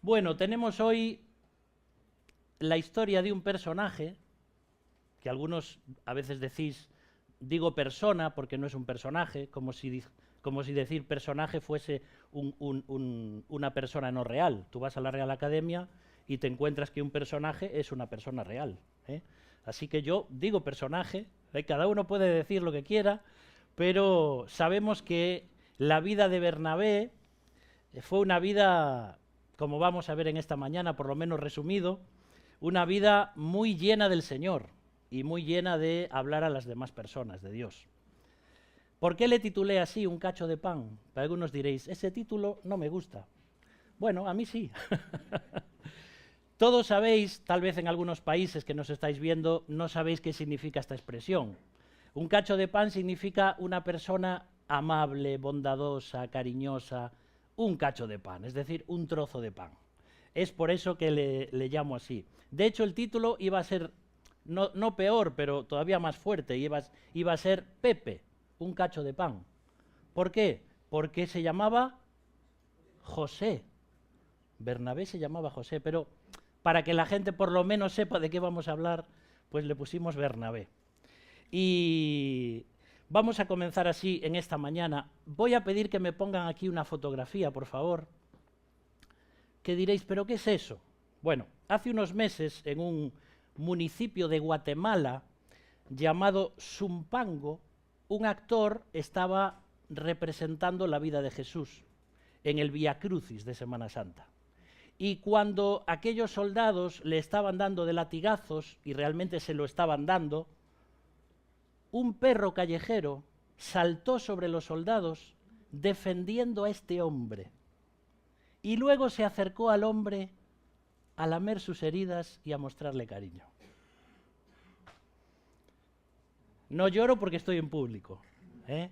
Bueno, tenemos hoy la historia de un personaje, que algunos a veces decís, digo persona porque no es un personaje, como si decir personaje fuese una persona no real. Tú vas a la Real Academia y te encuentras que un personaje es una persona real, ¿eh? Así que yo digo personaje, cada uno puede decir lo que quiera, pero sabemos que la vida de Bernabé fue una vida, como vamos a ver en esta mañana, por lo menos resumido, una vida muy llena del Señor y muy llena de hablar a las demás personas de Dios. ¿Por qué le titulé así, Un cacho de pan? Para algunos diréis, ese título no me gusta. Bueno, a mí sí. Todos sabéis, tal vez en algunos países que nos estáis viendo, no sabéis qué significa esta expresión. Un cacho de pan significa una persona amable, bondadosa, cariñosa, un cacho de pan, es decir, un trozo de pan. Es por eso que le llamo así. De hecho, el título iba a ser, no peor, pero todavía más fuerte, iba a ser Pepe, un cacho de pan. ¿Por qué? Porque se llamaba José. Bernabé se llamaba José, pero para que la gente por lo menos sepa de qué vamos a hablar, pues le pusimos Bernabé. Y vamos a comenzar así en esta mañana. Voy a pedir que me pongan aquí una fotografía, por favor. Que diréis, ¿pero qué es eso? Bueno, hace unos meses en un municipio de Guatemala llamado Zumpango, un actor estaba representando la vida de Jesús en el Vía Crucis de Semana Santa. Y cuando aquellos soldados le estaban dando de latigazos, y realmente se lo estaban dando, un perro callejero saltó sobre los soldados defendiendo a este hombre. Y luego se acercó al hombre a lamer sus heridas y a mostrarle cariño. No lloro porque estoy en público, ¿eh?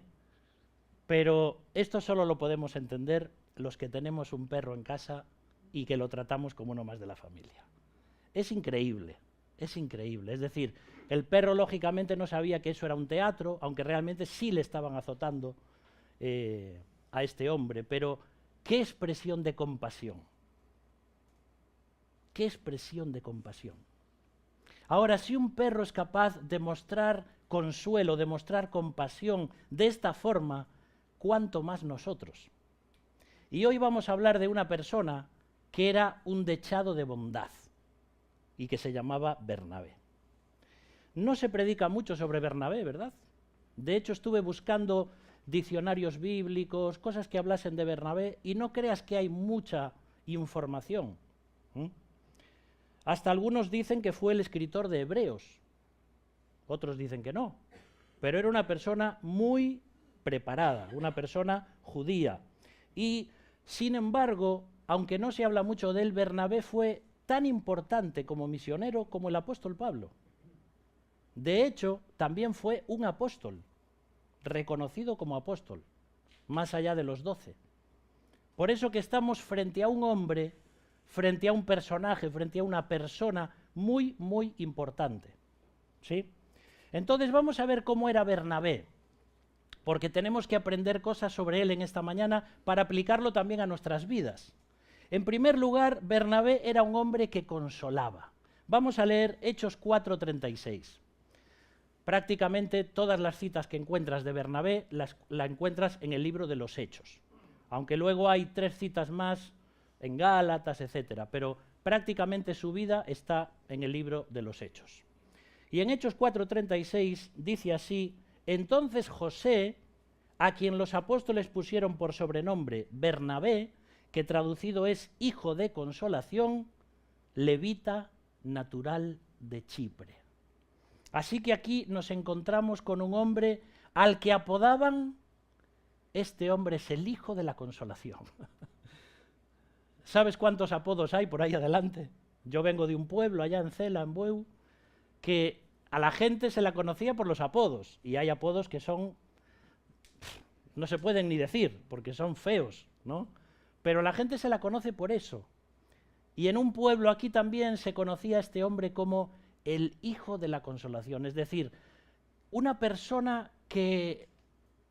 Pero esto solo lo podemos entender los que tenemos un perro en casa y que lo tratamos como uno más de la familia. Es increíble, es increíble. Es decir, el perro lógicamente no sabía que eso era un teatro, aunque realmente sí le estaban azotando a este hombre, pero qué expresión de compasión. Qué expresión de compasión. Ahora, si un perro es capaz de mostrar consuelo, de mostrar compasión de esta forma, ¿cuánto más nosotros? Y hoy vamos a hablar de una persona que era un dechado de bondad y que se llamaba Bernabé. No se predica mucho sobre Bernabé, ¿verdad? De hecho, estuve buscando diccionarios bíblicos, cosas que hablasen de Bernabé, y no creas que hay mucha información. Hasta algunos dicen que fue el escritor de Hebreos, otros dicen que no, pero era una persona muy preparada, una persona judía. Y, sin embargo, aunque no se habla mucho de él, Bernabé fue tan importante como misionero como el apóstol Pablo. De hecho, también fue un apóstol, reconocido como apóstol, más allá de los 12. Por eso que estamos frente a un hombre, frente a un personaje, frente a una persona muy, muy importante, ¿sí? Entonces vamos a ver cómo era Bernabé, porque tenemos que aprender cosas sobre él en esta mañana para aplicarlo también a nuestras vidas. En primer lugar, Bernabé era un hombre que consolaba. Vamos a leer Hechos 4:36. Prácticamente todas las citas que encuentras de Bernabé la encuentras en el libro de los Hechos, aunque luego hay 3 citas más en Gálatas, etc. Pero prácticamente su vida está en el libro de los Hechos. Y en Hechos 4:36 dice así: entonces José, a quien los apóstoles pusieron por sobrenombre Bernabé, que traducido es hijo de consolación, levita natural de Chipre. Así que aquí nos encontramos con un hombre al que apodaban, este hombre es el hijo de la consolación. ¿Sabes cuántos apodos hay por ahí adelante? Yo vengo de un pueblo allá en Cela, en Bueu, que a la gente se la conocía por los apodos, y hay apodos que no se pueden ni decir, porque son feos, ¿no? Pero la gente se la conoce por eso. Y en un pueblo aquí también se conocía a este hombre como el hijo de la consolación, es decir, una persona que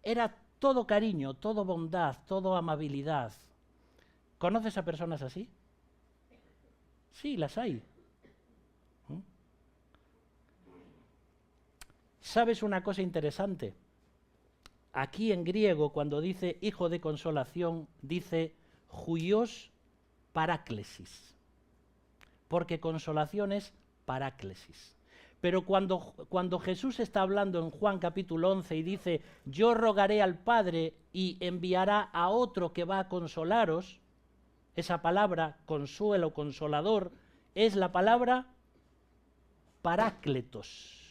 era todo cariño, todo bondad, todo amabilidad. ¿Conoces a personas así? Sí, las hay. ¿Mm? ¿Sabes una cosa interesante? Aquí en griego, cuando dice hijo de consolación, dice huios paráclesis, porque consolación es paráclesis. Pero cuando Jesús está hablando en Juan capítulo 11 y dice, yo rogaré al Padre y enviará a otro que va a consolaros, esa palabra consuelo, consolador, es la palabra parácletos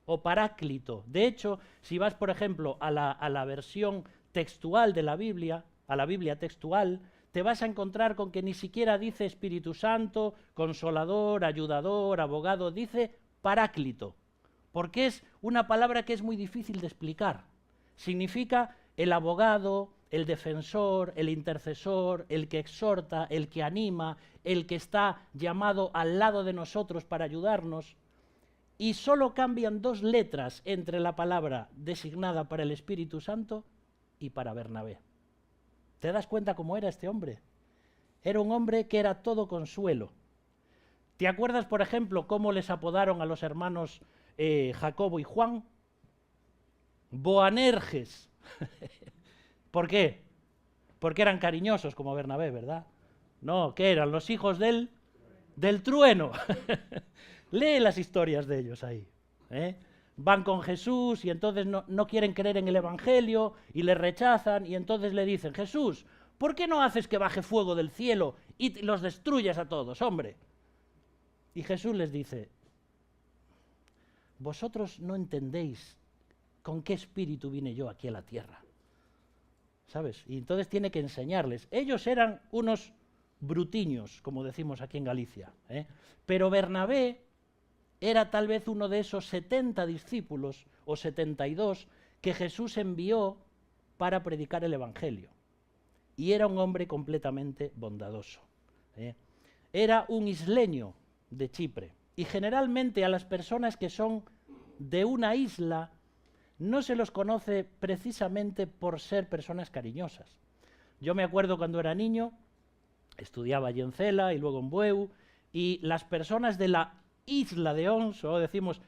o paráclito. De hecho, si vas, por ejemplo, a la versión textual de la Biblia, a la Biblia textual, te vas a encontrar con que ni siquiera dice Espíritu Santo, consolador, ayudador, abogado, dice paráclito, porque es una palabra que es muy difícil de explicar. Significa el abogado, el defensor, el intercesor, el que exhorta, el que anima, el que está llamado al lado de nosotros para ayudarnos. Y solo cambian 2 letras entre la palabra designada para el Espíritu Santo y para Bernabé. ¿Te das cuenta cómo era este hombre? Era un hombre que era todo consuelo. ¿Te acuerdas, por ejemplo, cómo les apodaron a los hermanos Jacobo y Juan? Boanerges. ¿Por qué? Porque eran cariñosos como Bernabé, ¿verdad? No, ¿qué eran? Los hijos del trueno. Lee las historias de ellos ahí. Van con Jesús y entonces no quieren creer en el Evangelio y le rechazan y entonces le dicen, Jesús, ¿por qué no haces que baje fuego del cielo y los destruyas a todos, hombre? Y Jesús les dice, vosotros no entendéis con qué espíritu vine yo aquí a la tierra. ¿Sabes? Y entonces tiene que enseñarles. Ellos eran unos brutiños, como decimos aquí en Galicia. Pero Bernabé era tal vez uno de esos 70 discípulos o 72 que Jesús envió para predicar el Evangelio. Y era un hombre completamente bondadoso. Era un isleño de Chipre. Y generalmente a las personas que son de una isla no se los conoce precisamente por ser personas cariñosas. Yo me acuerdo cuando era niño, estudiaba allí en Cela y luego en Bueu, y las personas de la isla de Ons, o decimos,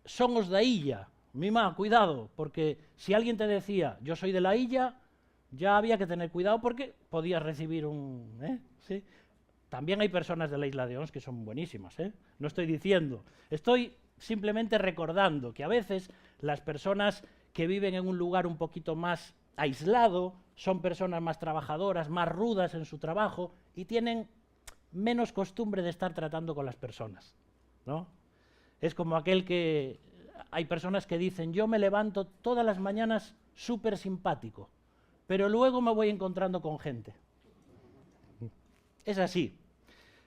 somos de illa, mima, cuidado, porque si alguien te decía, yo soy de la illa, ya había que tener cuidado porque podías recibir un... ¿sí? También hay personas de la isla de Ons que son buenísimas, no estoy diciendo, estoy simplemente recordando que a veces las personas que viven en un lugar un poquito más aislado son personas más trabajadoras, más rudas en su trabajo y tienen menos costumbre de estar tratando con las personas, ¿no? Es como aquel que... Hay personas que dicen, yo me levanto todas las mañanas súper simpático, pero luego me voy encontrando con gente. Es así.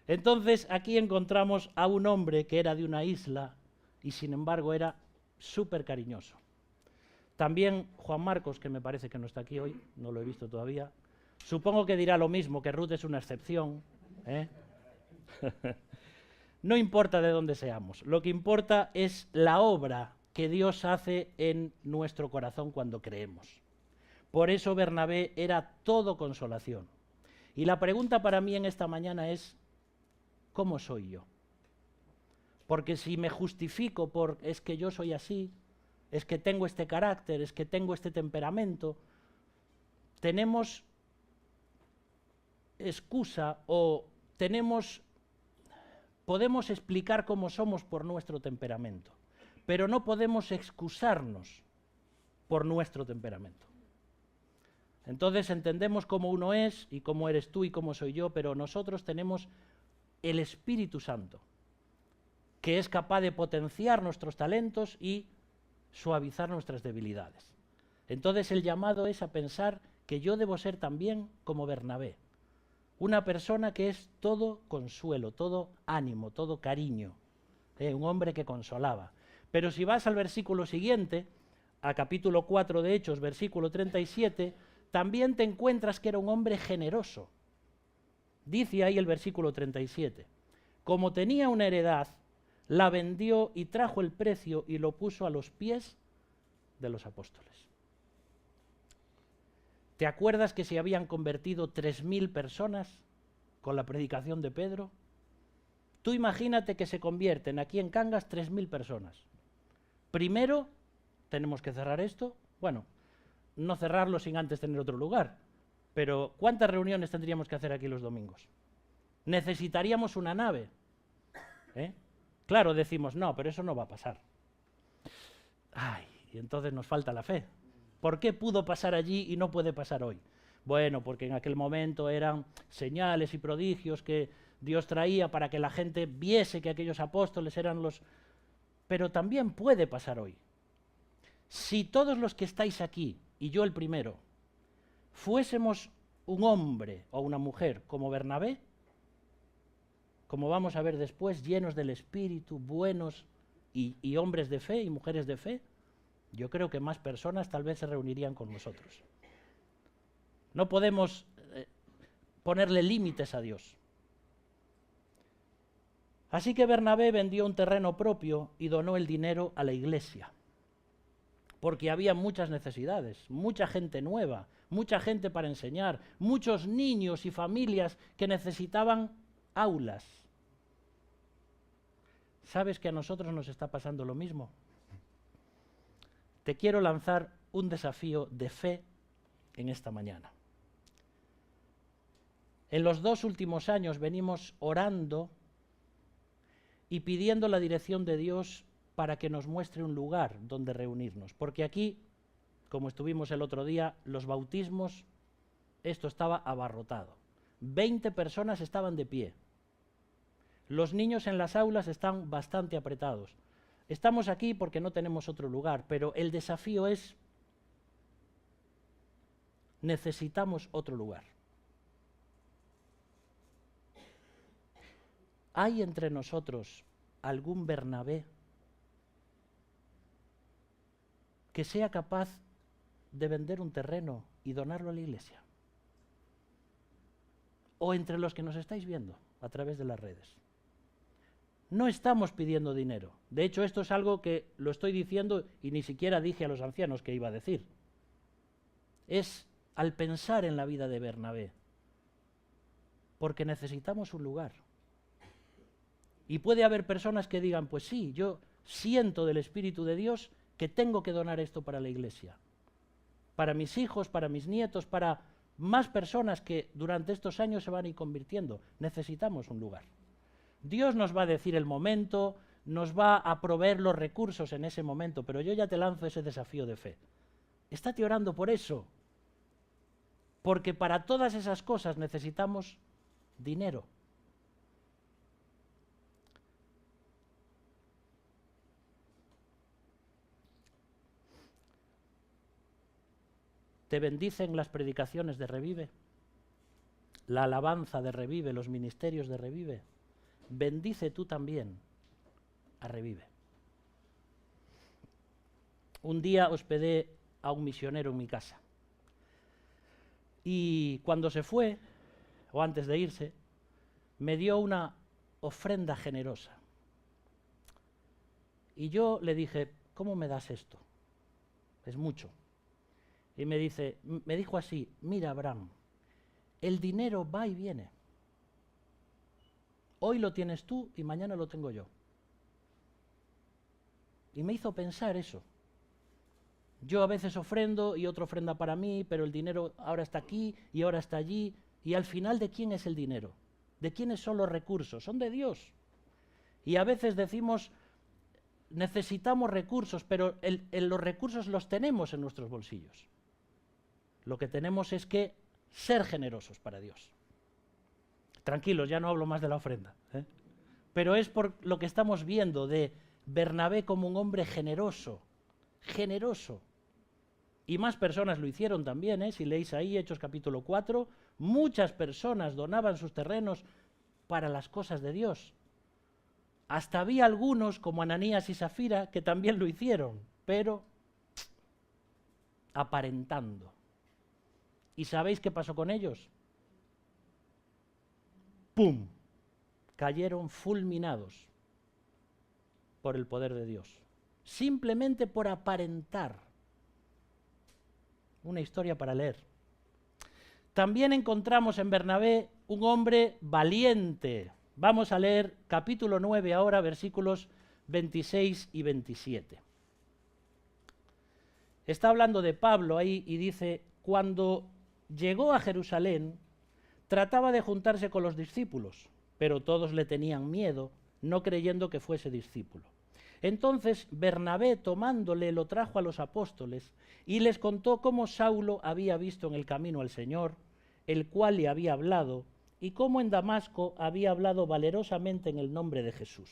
Entonces aquí encontramos a un hombre que era de una isla y sin embargo era súper cariñoso. También Juan Marcos, que me parece que no está aquí hoy, no lo he visto todavía, supongo que dirá lo mismo, que Ruth es una excepción. No importa de dónde seamos, lo que importa es la obra que Dios hace en nuestro corazón cuando creemos. Por eso Bernabé era todo consolación. Y la pregunta para mí en esta mañana es, ¿cómo soy yo? Porque si me justifico por es que yo soy así, es que tengo este carácter, es que tengo este temperamento, tenemos excusa o podemos explicar cómo somos por nuestro temperamento, pero no podemos excusarnos por nuestro temperamento. Entonces entendemos cómo uno es y cómo eres tú y cómo soy yo, pero nosotros tenemos el Espíritu Santo, que es capaz de potenciar nuestros talentos y suavizar nuestras debilidades. Entonces el llamado es a pensar que yo debo ser también como Bernabé, una persona que es todo consuelo, todo ánimo, todo cariño, un hombre que consolaba. Pero si vas al versículo siguiente, a capítulo 4 de Hechos, versículo 37, también te encuentras que era un hombre generoso. Dice ahí el versículo 37, como tenía una heredad, la vendió y trajo el precio y lo puso a los pies de los apóstoles. ¿Te acuerdas que se habían convertido 3.000 personas con la predicación de Pedro. Tú imagínate que se convierten aquí en Cangas 3.000 personas. Primero, tenemos que cerrar esto. Bueno, no cerrarlo sin antes tener otro lugar. Pero ¿cuántas reuniones tendríamos que hacer aquí los domingos? Necesitaríamos una nave. Claro, decimos, no, pero eso no va a pasar. Ay, y entonces nos falta la fe. ¿Por qué pudo pasar allí y no puede pasar hoy? Bueno, porque en aquel momento eran señales y prodigios que Dios traía para que la gente viese que aquellos apóstoles eran los... Pero también puede pasar hoy. Si todos los que estáis aquí, y yo el primero, fuésemos un hombre o una mujer como Bernabé, como vamos a ver después, llenos del Espíritu, buenos y hombres de fe y mujeres de fe, yo creo que más personas tal vez se reunirían con nosotros. No podemos ponerle límites a Dios. Así que Bernabé vendió un terreno propio y donó el dinero a la iglesia, porque había muchas necesidades, mucha gente nueva, mucha gente para enseñar, muchos niños y familias que necesitaban aulas. ¿Sabes que a nosotros nos está pasando lo mismo? Te quiero lanzar un desafío de fe en esta mañana. En los 2 últimos años venimos orando y pidiendo la dirección de Dios para que nos muestre un lugar donde reunirnos. Porque aquí, como estuvimos el otro día, los bautismos, esto estaba abarrotado. 20 personas estaban de pie. Los niños en las aulas están bastante apretados. Estamos aquí porque no tenemos otro lugar, pero el desafío es, necesitamos otro lugar. ¿Hay entre nosotros algún Bernabé que sea capaz de vender un terreno y donarlo a la iglesia? O entre los que nos estáis viendo a través de las redes. No estamos pidiendo dinero. De hecho, esto es algo que lo estoy diciendo y ni siquiera dije a los ancianos que iba a decir. Es al pensar en la vida de Bernabé, porque necesitamos un lugar. Y puede haber personas que digan, pues sí, yo siento del Espíritu de Dios que tengo que donar esto para la iglesia, para mis hijos, para mis nietos, para más personas que durante estos años se van a ir convirtiendo. Necesitamos un lugar. Dios nos va a decir el momento, nos va a proveer los recursos en ese momento, pero yo ya te lanzo ese desafío de fe. Estate orando por eso, porque para todas esas cosas necesitamos dinero. ¿Te bendicen las predicaciones de Revive? ¿La alabanza de Revive, los ministerios de Revive? Bendice tú también a Revive. Un día hospedé a un misionero en mi casa. Y cuando se fue, o antes de irse, me dio una ofrenda generosa. Y yo le dije, ¿cómo me das esto? Es mucho. Y me dijo así, mira Abraham, el dinero va y viene. Hoy lo tienes tú y mañana lo tengo yo. Y me hizo pensar eso. Yo a veces ofrendo y otro ofrenda para mí, pero el dinero ahora está aquí y ahora está allí. Y al final, ¿de quién es el dinero? ¿De quiénes son los recursos? Son de Dios. Y a veces decimos, necesitamos recursos, pero los recursos los tenemos en nuestros bolsillos. Lo que tenemos es que ser generosos para Dios. Tranquilos, ya no hablo más de la ofrenda, ¿eh? Pero es por lo que estamos viendo de Bernabé como un hombre generoso, generoso. Y más personas lo hicieron también, ¿eh? Si leéis ahí Hechos capítulo 4, muchas personas donaban sus terrenos para las cosas de Dios. Hasta había algunos, como Ananías y Safira, que también lo hicieron, pero aparentando. ¿Y sabéis qué pasó con ellos? ¡Pum! Cayeron fulminados por el poder de Dios. Simplemente por aparentar. Una historia para leer. También encontramos en Bernabé un hombre valiente. Vamos a leer capítulo 9 ahora, versículos 26 y 27. Está hablando de Pablo ahí y dice: cuando llegó a Jerusalén, trataba de juntarse con los discípulos, pero todos le tenían miedo, no creyendo que fuese discípulo. Entonces Bernabé, tomándole, lo trajo a los apóstoles y les contó cómo Saulo había visto en el camino al Señor, el cual le había hablado, y cómo en Damasco había hablado valerosamente en el nombre de Jesús.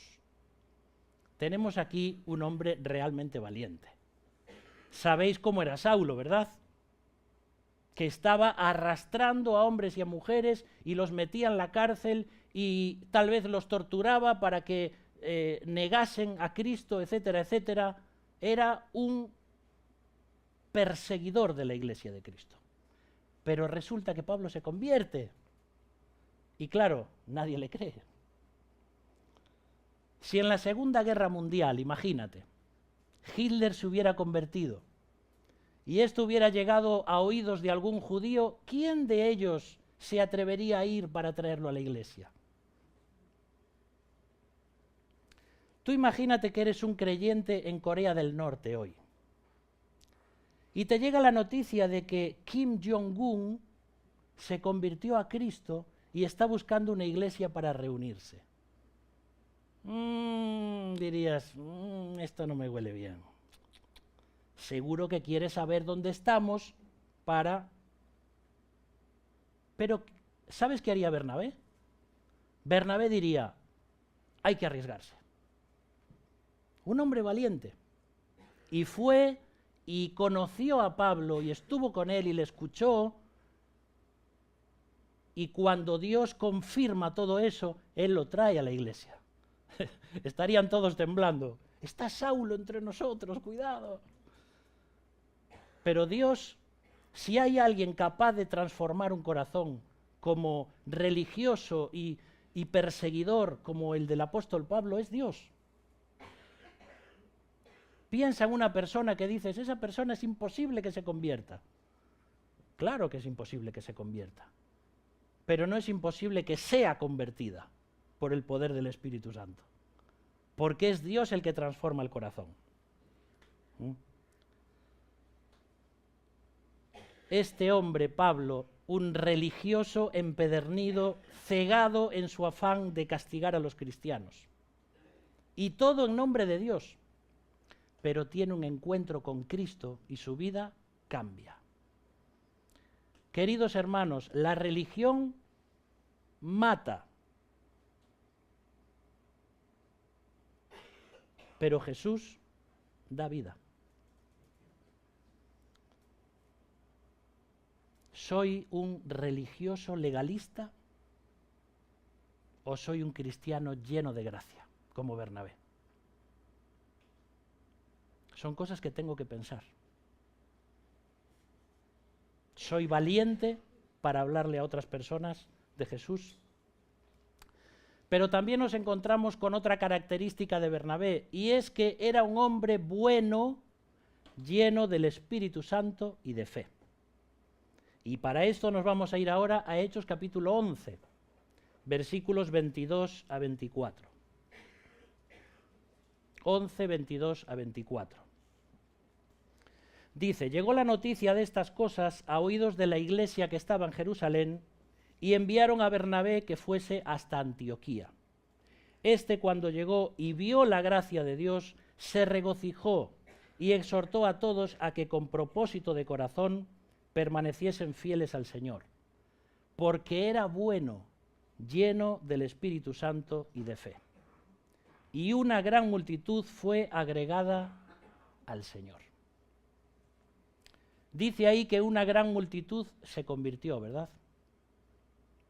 Tenemos aquí un hombre realmente valiente. Sabéis cómo era Saulo, ¿verdad? Que estaba arrastrando a hombres y a mujeres y los metía en la cárcel y tal vez los torturaba para que negasen a Cristo, etcétera, etcétera. Era un perseguidor de la Iglesia de Cristo. Pero resulta que Pablo se convierte. Y claro, nadie le cree. Si en la Segunda Guerra Mundial, imagínate, Hitler se hubiera convertido y esto hubiera llegado a oídos de algún judío, ¿quién de ellos se atrevería a ir para traerlo a la iglesia? Tú imagínate que eres un creyente en Corea del Norte hoy y te llega la noticia de que Kim Jong-un se convirtió a Cristo y está buscando una iglesia para reunirse. Dirías, esto no me huele bien. Seguro que quiere saber dónde estamos para... Pero, ¿sabes qué haría Bernabé? Bernabé diría, hay que arriesgarse. Un hombre valiente. Y fue y conoció a Pablo y estuvo con él y le escuchó. Y cuando Dios confirma todo eso, él lo trae a la iglesia. Estarían todos temblando. Está Saulo entre nosotros, cuidado. Pero Dios, si hay alguien capaz de transformar un corazón como religioso y perseguidor como el del apóstol Pablo, es Dios. Piensa en una persona que dices, esa persona es imposible que se convierta. Claro que es imposible que se convierta, pero no es imposible que sea convertida por el poder del Espíritu Santo, porque es Dios el que transforma el corazón. Este hombre, Pablo, un religioso empedernido, cegado en su afán de castigar a los cristianos. Y todo en nombre de Dios. Pero tiene un encuentro con Cristo y su vida cambia. Queridos hermanos, la religión mata. Pero Jesús da vida. ¿Soy un religioso legalista o soy un cristiano lleno de gracia, como Bernabé? Son cosas que tengo que pensar. ¿Soy valiente para hablarle a otras personas de Jesús? Pero también nos encontramos con otra característica de Bernabé, y es que era un hombre bueno, lleno del Espíritu Santo y de fe. Y para esto nos vamos a ir ahora a Hechos capítulo 11, versículos 22 a 24. 11, 22 a 24. Dice, llegó la noticia de estas cosas a oídos de la iglesia que estaba en Jerusalén, y enviaron a Bernabé que fuese hasta Antioquía. Este, cuando llegó y vio la gracia de Dios, se regocijó y exhortó a todos a que con propósito de corazón permaneciesen fieles al Señor, porque era bueno, lleno del Espíritu Santo y de fe. Y una gran multitud fue agregada al Señor. Dice ahí que una gran multitud se convirtió, ¿verdad?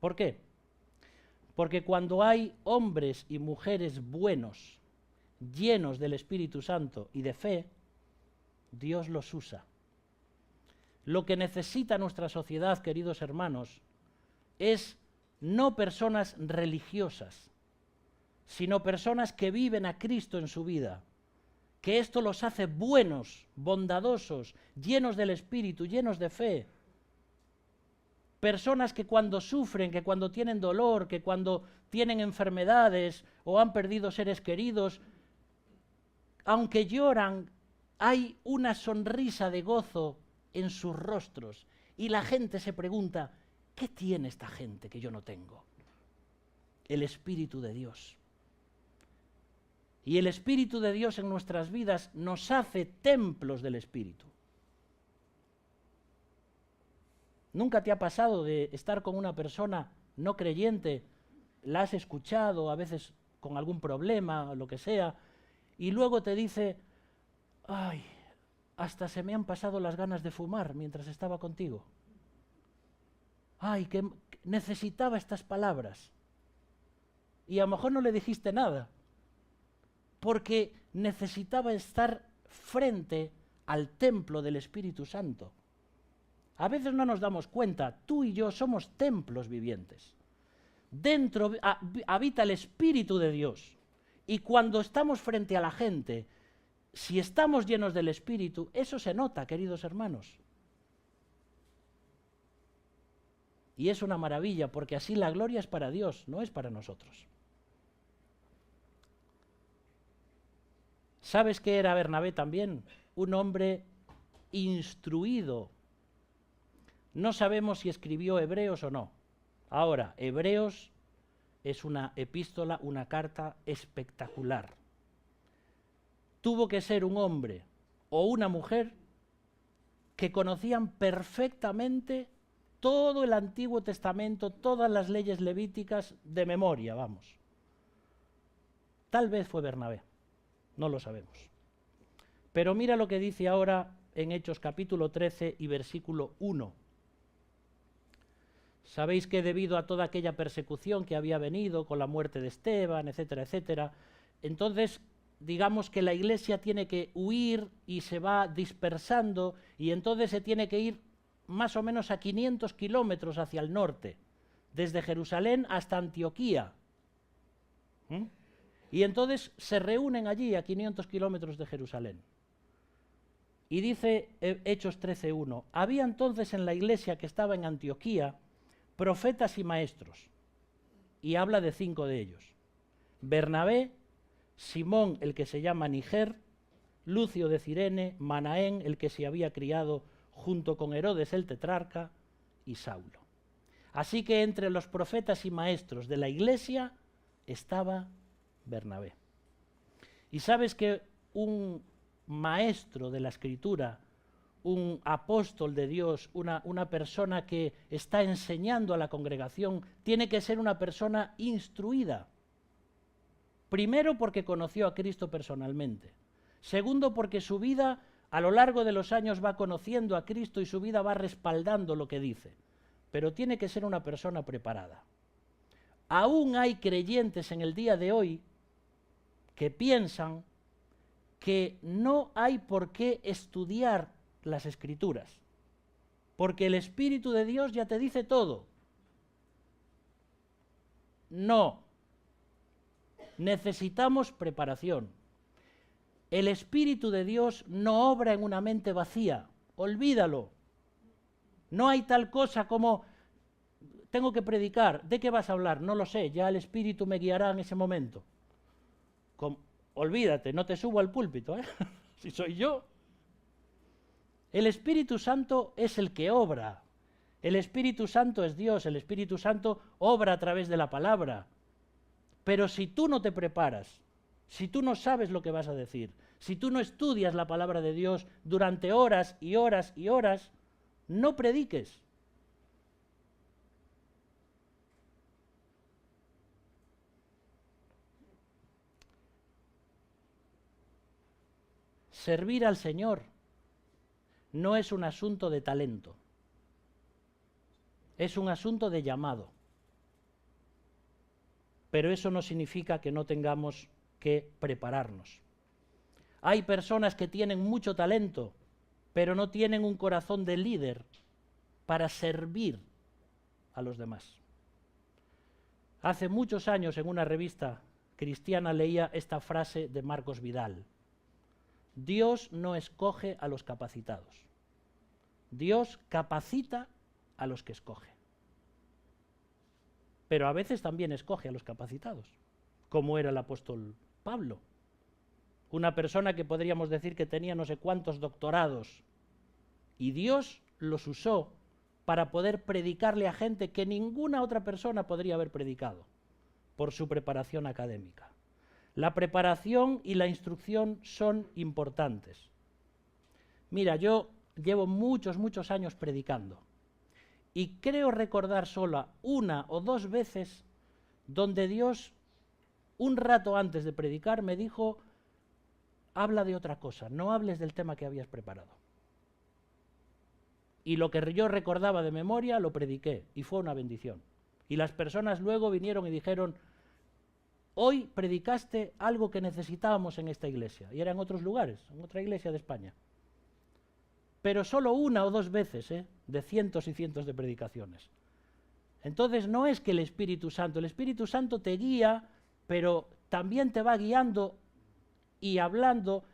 ¿Por qué? Porque cuando hay hombres y mujeres buenos, llenos del Espíritu Santo y de fe, Dios los usa. Lo que necesita nuestra sociedad, queridos hermanos, es no personas religiosas, sino personas que viven a Cristo en su vida, que esto los hace buenos, bondadosos, llenos del Espíritu, llenos de fe. Personas que cuando sufren, que cuando tienen dolor, que cuando tienen enfermedades o han perdido seres queridos, aunque lloran, hay una sonrisa de gozo en sus rostros. Y la gente se pregunta, ¿qué tiene esta gente que yo no tengo? El Espíritu de Dios. Y el Espíritu de Dios en nuestras vidas nos hace templos del Espíritu. ¿Nunca te ha pasado de estar con una persona no creyente? La has escuchado, a veces con algún problema o lo que sea, y luego te dice, ay, hasta se me han pasado las ganas de fumar mientras estaba contigo. Ay, que necesitaba estas palabras. Y a lo mejor no le dijiste nada, porque necesitaba estar frente al templo del Espíritu Santo. A veces no nos damos cuenta, tú y yo somos templos vivientes. Dentro habita el Espíritu de Dios. Y cuando estamos frente a la gente, si estamos llenos del Espíritu, eso se nota, queridos hermanos. Y es una maravilla, porque así la gloria es para Dios, no es para nosotros. ¿Sabes qué era Bernabé también? Un hombre instruido. No sabemos si escribió Hebreos o no. Ahora, Hebreos es una epístola, una carta espectacular. Tuvo que ser un hombre o una mujer que conocían perfectamente todo el Antiguo Testamento, todas las leyes levíticas de memoria, vamos. Tal vez fue Bernabé, no lo sabemos. Pero mira lo que dice ahora en Hechos capítulo 13 y versículo 1. Sabéis que debido a toda aquella persecución que había venido con la muerte de Esteban, etcétera, etcétera, entonces digamos que la iglesia tiene que huir y se va dispersando y entonces se tiene que ir más o menos a 500 kilómetros hacia el norte, desde Jerusalén hasta Antioquía. Y entonces se reúnen allí a 500 kilómetros de Jerusalén. Y dice Hechos 13:1, había entonces en la iglesia que estaba en Antioquía profetas y maestros, y habla de 5 de ellos: Bernabé, Simón el que se llama Niger, Lucio de Cirene, Manaén el que se había criado junto con Herodes el tetrarca, y Saulo. Así que entre los profetas y maestros de la iglesia estaba Bernabé. Y sabes que un maestro de la Escritura, un apóstol de Dios, una persona que está enseñando a la congregación, tiene que ser una persona instruida. Primero, porque conoció a Cristo personalmente. Segundo, porque su vida a lo largo de los años va conociendo a Cristo y su vida va respaldando lo que dice. Pero tiene que ser una persona preparada. Aún hay creyentes en el día de hoy que piensan que no hay por qué estudiar las Escrituras, porque el Espíritu de Dios ya te dice todo. No. Necesitamos preparación. El Espíritu de Dios no obra en una mente vacía. Olvídalo. No hay tal cosa como tengo que predicar. ¿De qué vas a hablar? No lo sé. Ya el Espíritu me guiará en ese momento. Olvídate, no te subo al púlpito, ¿eh? Si soy yo. El Espíritu Santo es el que obra. El Espíritu Santo es Dios. El Espíritu Santo obra a través de la palabra. Pero si tú no te preparas, si tú no sabes lo que vas a decir, si tú no estudias la palabra de Dios durante horas y horas y horas, no prediques. Servir al Señor no es un asunto de talento, es un asunto de llamado. Pero eso no significa que no tengamos que prepararnos. Hay personas que tienen mucho talento, pero no tienen un corazón de líder para servir a los demás. Hace muchos años en una revista cristiana leía esta frase de Marcos Vidal: Dios no escoge a los capacitados, Dios capacita a los que escoge. pero a veces también escoge a los capacitados, como era el apóstol Pablo. Una persona que podríamos decir que tenía no sé cuántos doctorados, y Dios los usó para poder predicarle a gente que ninguna otra persona podría haber predicado, por su preparación académica. La preparación y la instrucción son importantes. Mira, yo llevo muchos años predicando y creo recordar solo una o dos veces donde Dios, un rato antes de predicar, me dijo: habla de otra cosa, no hables del tema que habías preparado. Y lo que yo recordaba de memoria lo prediqué y fue una bendición. Y las personas luego vinieron y dijeron: hoy predicaste algo que necesitábamos en esta iglesia. Y era en otros lugares, en otra iglesia de España. Pero solo una o dos veces, de cientos y cientos de predicaciones. Entonces no es que el Espíritu Santo te guía, pero también te va guiando y hablando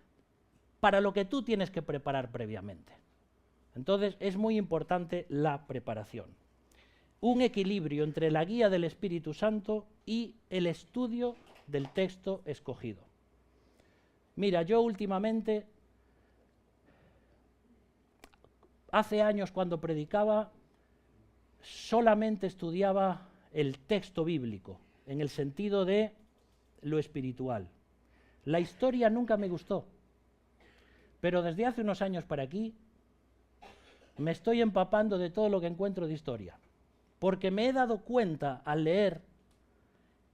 para lo que tú tienes que preparar previamente. Entonces es muy importante la preparación. Un equilibrio entre la guía del Espíritu Santo y el estudio del texto escogido. Mira, yo últimamente, hace años cuando predicaba, solamente estudiaba el texto bíblico, en el sentido de lo espiritual. La historia nunca me gustó, pero desde hace unos años para aquí me estoy empapando de todo lo que encuentro de historia, porque me he dado cuenta al leer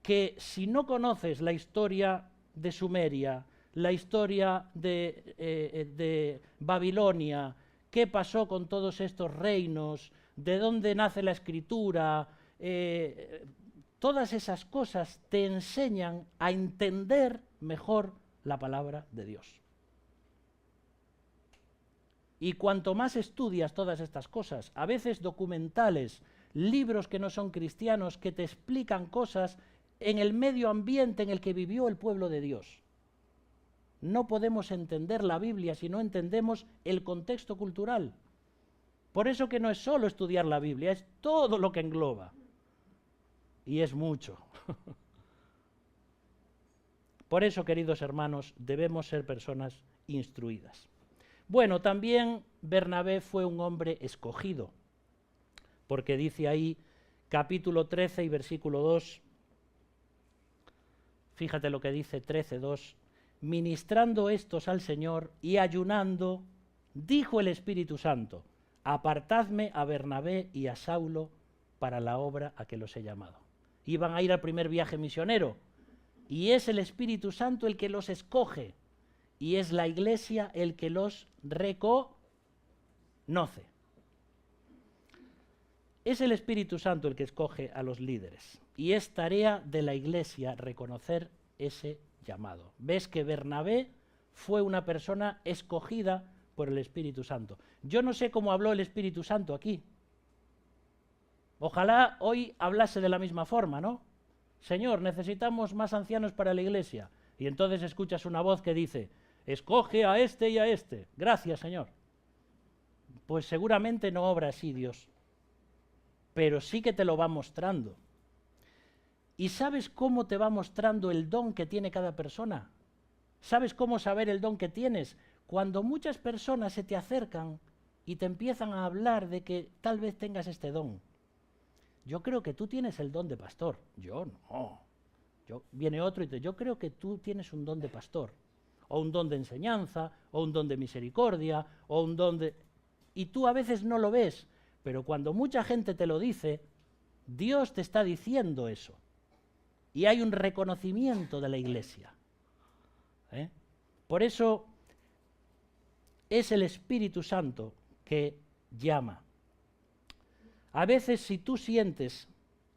que si no conoces la historia de Sumeria, la historia de Babilonia, qué pasó con todos estos reinos, de dónde nace la escritura, todas esas cosas te enseñan a entender mejor la palabra de Dios. Y cuanto más estudias todas estas cosas, a veces documentales, libros que no son cristianos, que te explican cosas en el medio ambiente en el que vivió el pueblo de Dios. No podemos entender la Biblia si no entendemos el contexto cultural. Por eso que no es solo estudiar la Biblia, es todo lo que engloba. Y es mucho. Por eso, queridos hermanos, debemos ser personas instruidas. Bueno, también Bernabé fue un hombre escogido, porque dice ahí, capítulo 13 y versículo 2, fíjate lo que dice 13:2, ministrando estos al Señor y ayunando, dijo el Espíritu Santo: apartadme a Bernabé y a Saulo para la obra a que los he llamado. Iban a ir al primer viaje misionero, y es el Espíritu Santo el que los escoge, y es la Iglesia el que los reconoce. Es el Espíritu Santo el que escoge a los líderes, y es tarea de la Iglesia reconocer ese llamado. Ves que Bernabé fue una persona escogida por el Espíritu Santo. Yo no sé cómo habló el Espíritu Santo aquí. Ojalá hoy hablase de la misma forma, ¿no? Señor, necesitamos más ancianos para la iglesia. Y entonces escuchas una voz que dice: escoge a este y a este. Gracias, Señor. Pues seguramente no obra así Dios, pero sí que te lo va mostrando. ¿Y sabes cómo te va mostrando el don que tiene cada persona? ¿Sabes cómo saber el don que tienes? Cuando muchas personas se te acercan y te empiezan a hablar de que tal vez tengas este don. Yo creo que tú tienes el don de pastor. Yo no. Viene otro y te dice: yo creo que tú tienes un don de pastor, o un don de enseñanza, o un don de misericordia, o un don de... Y tú a veces no lo ves, pero cuando mucha gente te lo dice, Dios te está diciendo eso. Y hay un reconocimiento de la iglesia. Por eso es el Espíritu Santo que llama. A veces, si tú sientes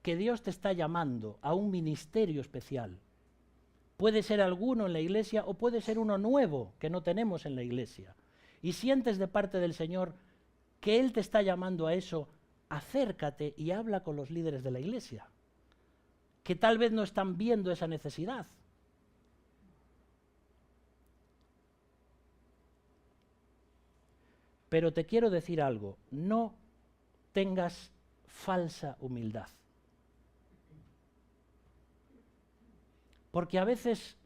que Dios te está llamando a un ministerio especial, puede ser alguno en la iglesia o puede ser uno nuevo que no tenemos en la iglesia, y sientes de parte del Señor que Él te está llamando a eso, acércate y habla con los líderes de la iglesia, que tal vez no están viendo esa necesidad. Pero te quiero decir algo, no tengas falsa humildad. Porque a veces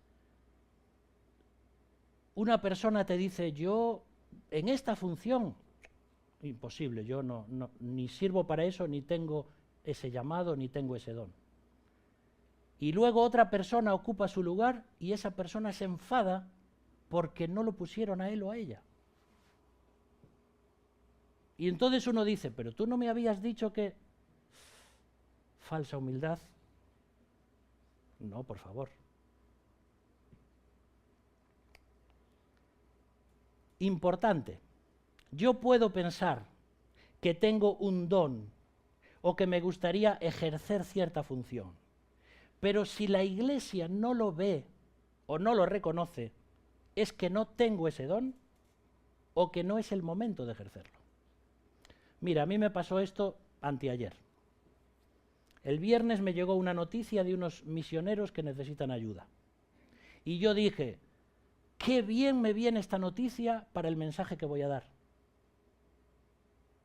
una persona te dice, yo en esta función, imposible, yo ni sirvo para eso, ni tengo ese llamado, ni tengo ese don. Y luego otra persona ocupa su lugar y esa persona se enfada porque no lo pusieron a él o a ella. Y entonces uno dice, pero tú no me habías dicho que... Falsa humildad. No, por favor. Importante. Yo puedo pensar que tengo un don o que me gustaría ejercer cierta función. Pero si la Iglesia no lo ve o no lo reconoce, es que no tengo ese don o que no es el momento de ejercerlo. Mira, a mí me pasó esto anteayer. El viernes me llegó una noticia de unos misioneros que necesitan ayuda. Y yo dije, qué bien me viene esta noticia para el mensaje que voy a dar.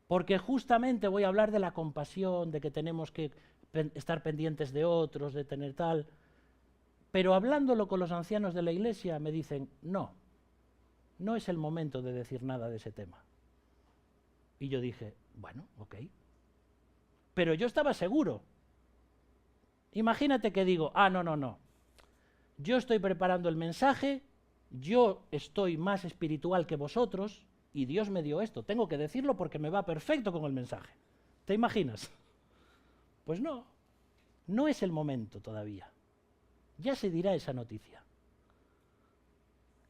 Porque justamente voy a hablar de la compasión, de que tenemos que estar pendientes de otros, de tener tal. Pero hablándolo con los ancianos de la Iglesia me dicen, no es el momento de decir nada de ese tema. Y yo dije, bueno, ok. Pero yo estaba seguro. Imagínate que digo, no. Yo estoy preparando el mensaje, yo estoy más espiritual que vosotros y Dios me dio esto. Tengo que decirlo porque me va perfecto con el mensaje. ¿Te imaginas? Pues no es el momento todavía. Ya se dirá esa noticia.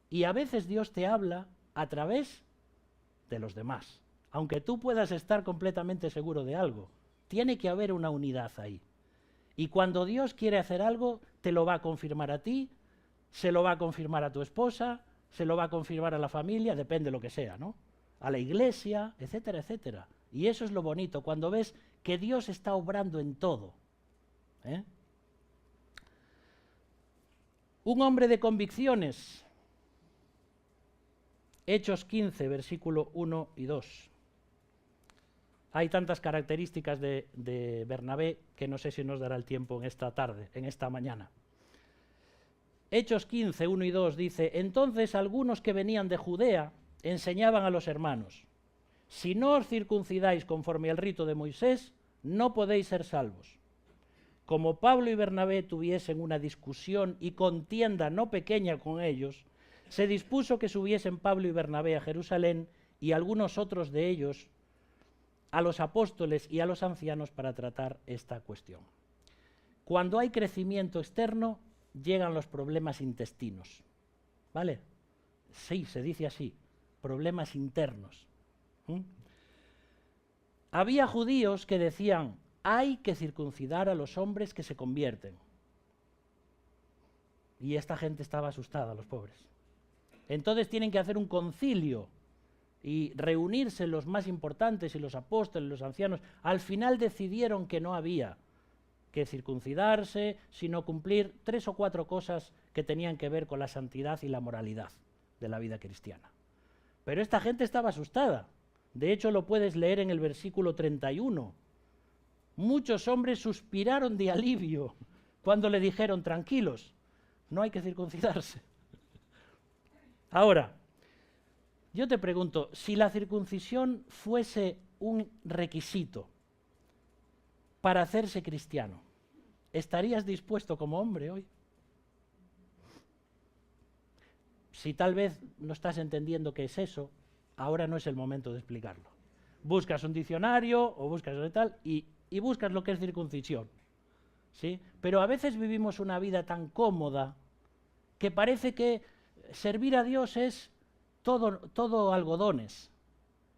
Y a veces Dios te habla a través de los demás. Aunque tú puedas estar completamente seguro de algo, tiene que haber una unidad ahí. Y cuando Dios quiere hacer algo, te lo va a confirmar a ti, se lo va a confirmar a tu esposa, se lo va a confirmar a la familia, depende de lo que sea, ¿no? A la iglesia, etcétera, etcétera. Y eso es lo bonito, cuando ves que Dios está obrando en todo. Un hombre de convicciones. Hechos 15, versículo 1 y 2. Hay tantas características de Bernabé que no sé si nos dará el tiempo en esta tarde, en esta mañana. Hechos 15, 1 y 2 dice, entonces algunos que venían de Judea enseñaban a los hermanos, si no os circuncidáis conforme al rito de Moisés, no podéis ser salvos. Como Pablo y Bernabé tuviesen una discusión y contienda no pequeña con ellos, se dispuso que subiesen Pablo y Bernabé a Jerusalén y algunos otros de ellos a los apóstoles y a los ancianos para tratar esta cuestión. Cuando hay crecimiento externo, llegan los problemas intestinos. ¿Vale? Sí, se dice así, problemas internos. Había judíos que decían, hay que circuncidar a los hombres que se convierten. Y esta gente estaba asustada, los pobres. Entonces tienen que hacer un concilio y reunirse los más importantes y los apóstoles, los ancianos. Al final decidieron que no había que circuncidarse, sino cumplir 3 o 4 cosas que tenían que ver con la santidad y la moralidad de la vida cristiana. Pero esta gente estaba asustada. De hecho, lo puedes leer en el versículo 31. Muchos hombres suspiraron de alivio cuando le dijeron, tranquilos, no hay que circuncidarse. Ahora, yo te pregunto, si la circuncisión fuese un requisito para hacerse cristiano, ¿estarías dispuesto como hombre hoy? Si tal vez no estás entendiendo qué es eso, ahora no es el momento de explicarlo. Buscas un diccionario o buscas tal y buscas lo que es circuncisión, ¿sí? Pero a veces vivimos una vida tan cómoda que parece que servir a Dios es todo algodones.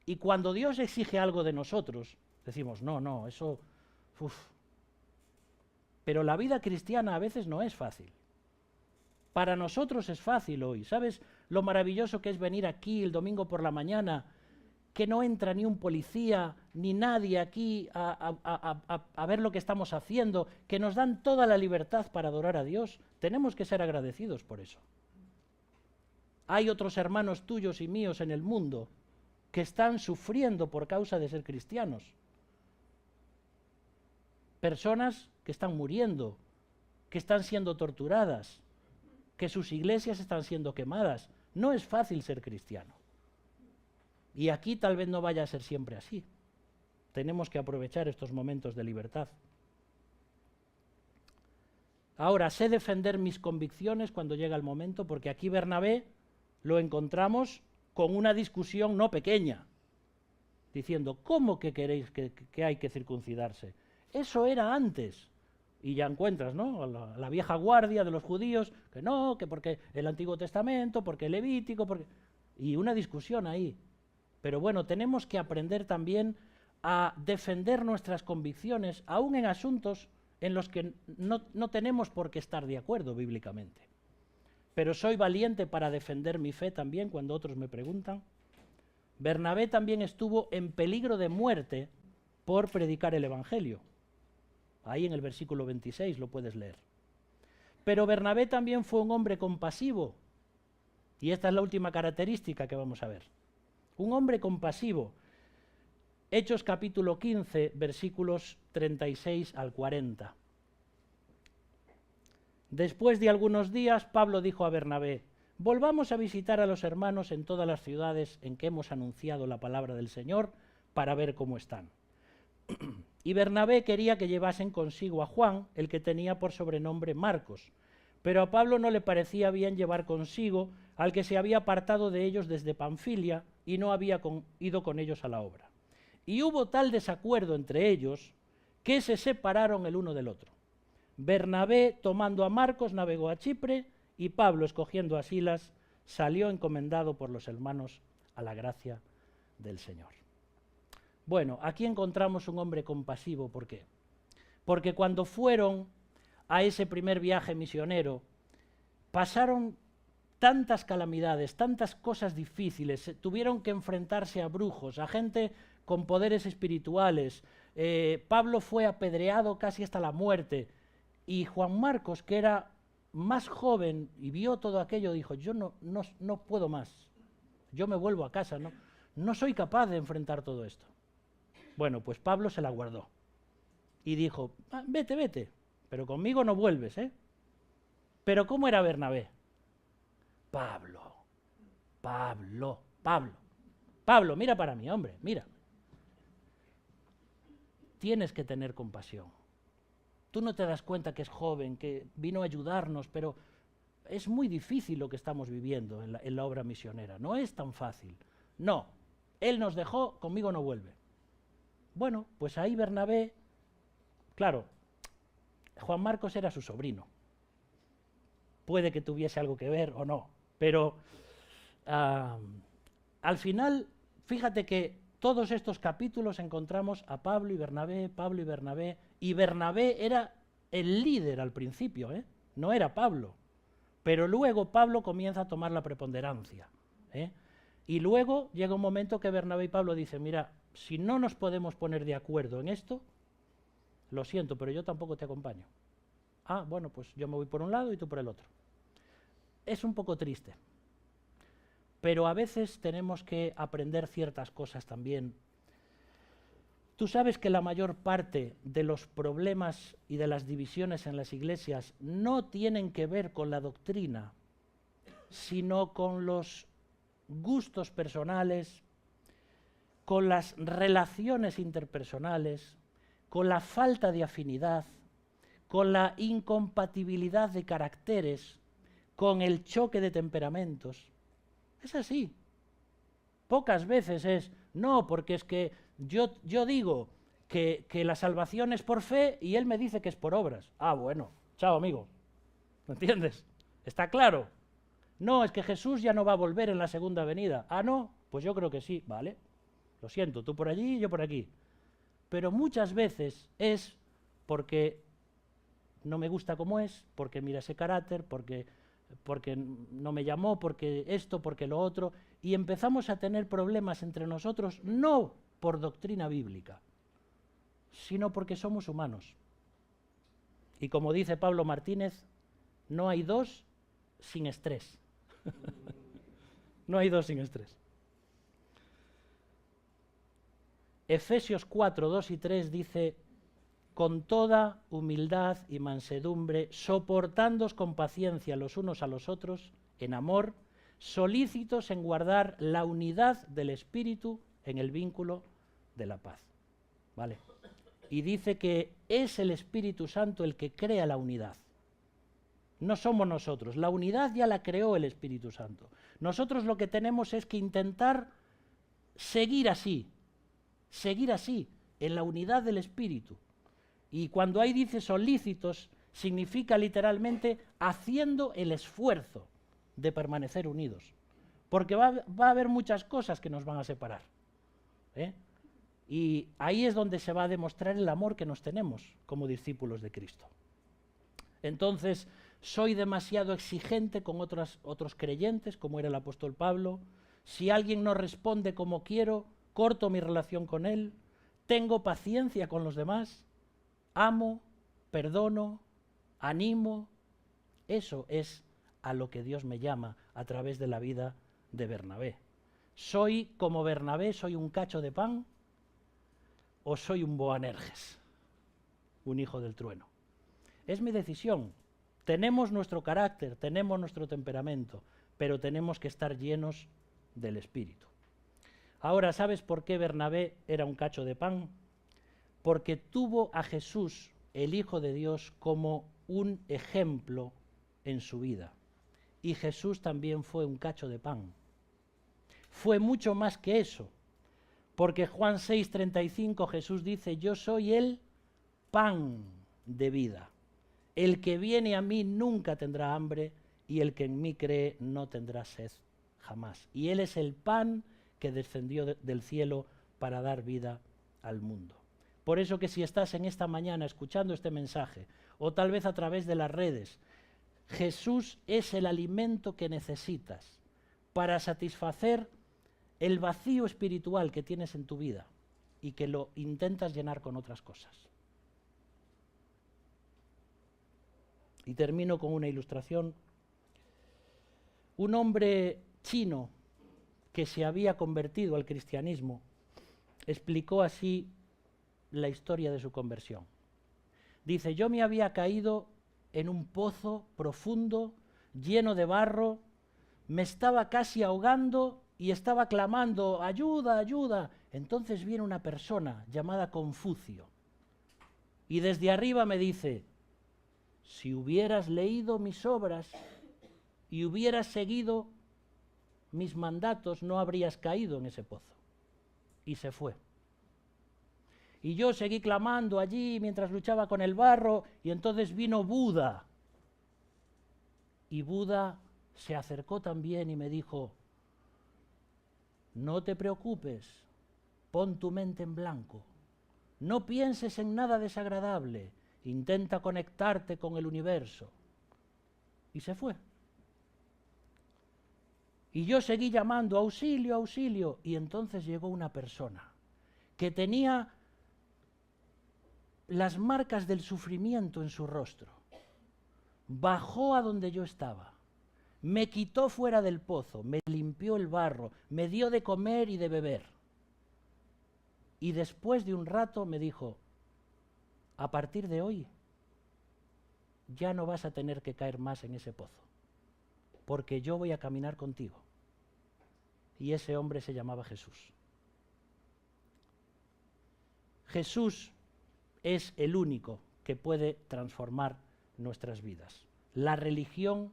Y cuando Dios exige algo de nosotros, decimos, no, eso... Pero la vida cristiana a veces no es fácil. Para nosotros es fácil hoy. ¿Sabes lo maravilloso que es venir aquí el domingo por la mañana, que no entra ni un policía, ni nadie aquí a ver lo que estamos haciendo, que nos dan toda la libertad para adorar a Dios? Tenemos que ser agradecidos por eso. Hay otros hermanos tuyos y míos en el mundo que están sufriendo por causa de ser cristianos. Personas que están muriendo, que están siendo torturadas, que sus iglesias están siendo quemadas. No es fácil ser cristiano. Y aquí tal vez no vaya a ser siempre así. Tenemos que aprovechar estos momentos de libertad. Ahora, sé defender mis convicciones cuando llega el momento, porque aquí Bernabé lo encontramos con una discusión no pequeña, diciendo, ¿cómo que queréis que hay que circuncidarse? Eso era antes. Y ya encuentras, ¿no?, la vieja guardia de los judíos, que no, que porque el Antiguo Testamento, porque el Levítico, porque... y una discusión ahí. Pero bueno, tenemos que aprender también a defender nuestras convicciones, aún en asuntos en los que no tenemos por qué estar de acuerdo bíblicamente. Pero soy valiente para defender mi fe también cuando otros me preguntan. Bernabé también estuvo en peligro de muerte por predicar el Evangelio. Ahí en el versículo 26 lo puedes leer. Pero Bernabé también fue un hombre compasivo. Y esta es la última característica que vamos a ver. Un hombre compasivo. Hechos capítulo 15, versículos 36 al 40. Después de algunos días, Pablo dijo a Bernabé, volvamos a visitar a los hermanos en todas las ciudades en que hemos anunciado la palabra del Señor para ver cómo están. Y Bernabé quería que llevasen consigo a Juan, el que tenía por sobrenombre Marcos, pero a Pablo no le parecía bien llevar consigo al que se había apartado de ellos desde Panfilia y no había ido con ellos a la obra. Y hubo tal desacuerdo entre ellos que se separaron el uno del otro. Bernabé, tomando a Marcos, navegó a Chipre, y Pablo, escogiendo a Silas, salió encomendado por los hermanos a la gracia del Señor. Bueno, aquí encontramos un hombre compasivo. ¿Por qué? Porque cuando fueron a ese primer viaje misionero, pasaron tantas calamidades, tantas cosas difíciles, tuvieron que enfrentarse a brujos, a gente con poderes espirituales. Pablo fue apedreado casi hasta la muerte. Y Juan Marcos, que era más joven y vio todo aquello, dijo, yo no puedo más, yo me vuelvo a casa, no soy capaz de enfrentar todo esto. Bueno, pues Pablo se la guardó y dijo, vete, pero conmigo no vuelves, ¿eh? Pero ¿cómo era Bernabé? Pablo, mira para mí, hombre, mira. Tienes que tener compasión. Tú no te das cuenta que es joven, que vino a ayudarnos, pero es muy difícil lo que estamos viviendo en la obra misionera. No es tan fácil. No, él nos dejó, conmigo no vuelve. Bueno, pues ahí Bernabé, claro, Juan Marcos era su sobrino. Puede que tuviese algo que ver o no, pero al final, fíjate que todos estos capítulos encontramos a Pablo y Bernabé, y Bernabé era el líder al principio, no era Pablo, pero luego Pablo comienza a tomar la preponderancia, y luego llega un momento que Bernabé y Pablo dicen, mira, si no nos podemos poner de acuerdo en esto, lo siento, pero yo tampoco te acompaño. Ah, bueno, pues yo me voy por un lado y tú por el otro. Es un poco triste, pero a veces tenemos que aprender ciertas cosas también. Tú sabes que la mayor parte de los problemas y de las divisiones en las iglesias no tienen que ver con la doctrina, sino con los gustos personales, con las relaciones interpersonales, con la falta de afinidad, con la incompatibilidad de caracteres, con el choque de temperamentos. Es así. Pocas veces es, no, porque es que yo digo que la salvación es por fe y él me dice que es por obras. Ah, bueno, chao amigo. ¿Me entiendes? ¿Está claro? No, es que Jesús ya no va a volver en la segunda venida. Ah, no, pues yo creo que sí, vale. Lo siento, tú por allí y yo por aquí. Pero muchas veces es porque no me gusta como es, porque mira ese carácter, porque no me llamó, porque esto, porque lo otro, y empezamos a tener problemas entre nosotros, no por doctrina bíblica, sino porque somos humanos. Y como dice Pablo Martínez, no hay dos sin estrés. No hay dos sin estrés. Efesios 4, 2 y 3 dice, con toda humildad y mansedumbre, soportándoos con paciencia los unos a los otros, en amor, solícitos en guardar la unidad del Espíritu en el vínculo de la paz. ¿Vale? Y dice que es el Espíritu Santo el que crea la unidad. No somos nosotros. La unidad ya la creó el Espíritu Santo. Nosotros lo que tenemos es que intentar seguir así, en la unidad del Espíritu. Y cuando ahí dice solícitos, significa literalmente haciendo el esfuerzo de permanecer unidos. Porque va a haber muchas cosas que nos van a separar. Y ahí es donde se va a demostrar el amor que nos tenemos como discípulos de Cristo. Entonces, soy demasiado exigente con otros creyentes, como era el apóstol Pablo. Si alguien no responde como quiero, corto mi relación con él. Tengo paciencia con los demás. Amo, perdono, animo. Eso es a lo que Dios me llama a través de la vida de Bernabé. ¿Soy como Bernabé, soy un cacho de pan? ¿O soy un Boanerges, un hijo del trueno? Es mi decisión. Tenemos nuestro carácter, tenemos nuestro temperamento, pero tenemos que estar llenos del Espíritu. Ahora, ¿sabes por qué Bernabé era un cacho de pan? Porque tuvo a Jesús, el Hijo de Dios, como un ejemplo en su vida. Y Jesús también fue un cacho de pan. Fue mucho más que eso. Porque Juan 6:35 Jesús dice, yo soy el pan de vida. El que viene a mí nunca tendrá hambre y el que en mí cree no tendrá sed jamás. Y Él es el pan que descendió del cielo para dar vida al mundo. Por eso que si estás en esta mañana escuchando este mensaje, o tal vez a través de las redes, Jesús es el alimento que necesitas para satisfacer el vacío espiritual que tienes en tu vida y que lo intentas llenar con otras cosas. Y termino con una ilustración. Un hombre chino que se había convertido al cristianismo explicó así la historia de su conversión. Dice, yo me había caído en un pozo profundo, lleno de barro, me estaba casi ahogando y estaba clamando, ayuda, ayuda. Entonces viene una persona llamada Confucio y desde arriba me dice, si hubieras leído mis obras y hubieras seguido mis mandatos, no habrías caído en ese pozo. Y se fue. Y yo seguí clamando allí mientras luchaba con el barro y entonces vino Buda. Y Buda se acercó también y me dijo, no te preocupes, pon tu mente en blanco, no pienses en nada desagradable, intenta conectarte con el universo. Y se fue. Y yo seguí llamando, auxilio, auxilio, y entonces llegó una persona que tenía las marcas del sufrimiento en su rostro. Bajó a donde yo estaba, me quitó fuera del pozo, me limpió el barro, me dio de comer y de beber. Y después de un rato me dijo, a partir de hoy ya no vas a tener que caer más en ese pozo, porque yo voy a caminar contigo. Y ese hombre se llamaba Jesús. Jesús es el único que puede transformar nuestras vidas. La religión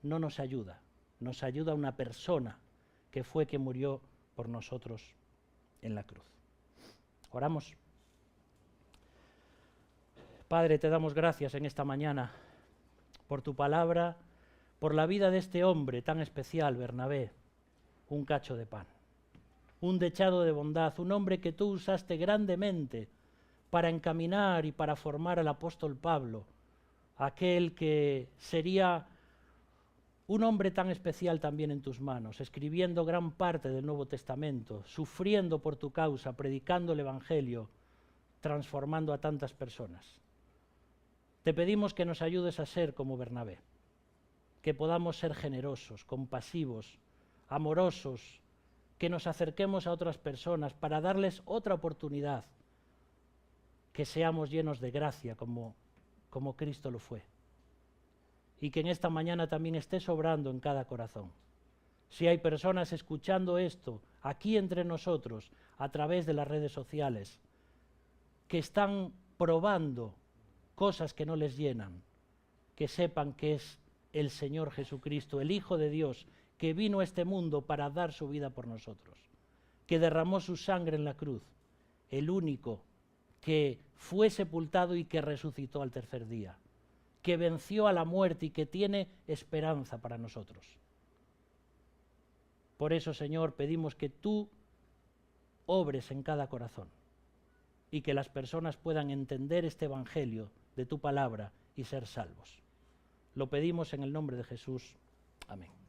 no nos ayuda una persona que fue quien murió por nosotros en la cruz. Oramos. Padre, te damos gracias en esta mañana por tu palabra, por la vida de este hombre tan especial, Bernabé, un cacho de pan, un dechado de bondad, un hombre que tú usaste grandemente para encaminar y para formar al apóstol Pablo, aquel que sería un hombre tan especial también en tus manos, escribiendo gran parte del Nuevo Testamento, sufriendo por tu causa, predicando el Evangelio, transformando a tantas personas. Te pedimos que nos ayudes a ser como Bernabé, que podamos ser generosos, compasivos, amorosos, que nos acerquemos a otras personas para darles otra oportunidad que seamos llenos de gracia como Cristo lo fue. Y que en esta mañana también esté sobrando en cada corazón. Si hay personas escuchando esto aquí entre nosotros a través de las redes sociales que están probando cosas que no les llenan, que sepan que es el Señor Jesucristo, el Hijo de Dios, que vino a este mundo para dar su vida por nosotros, que derramó su sangre en la cruz, el único que fue sepultado y que resucitó al tercer día, que venció a la muerte y que tiene esperanza para nosotros. Por eso, Señor, pedimos que tú obres en cada corazón y que las personas puedan entender este evangelio de tu palabra y ser salvos. Lo pedimos en el nombre de Jesús. Amén.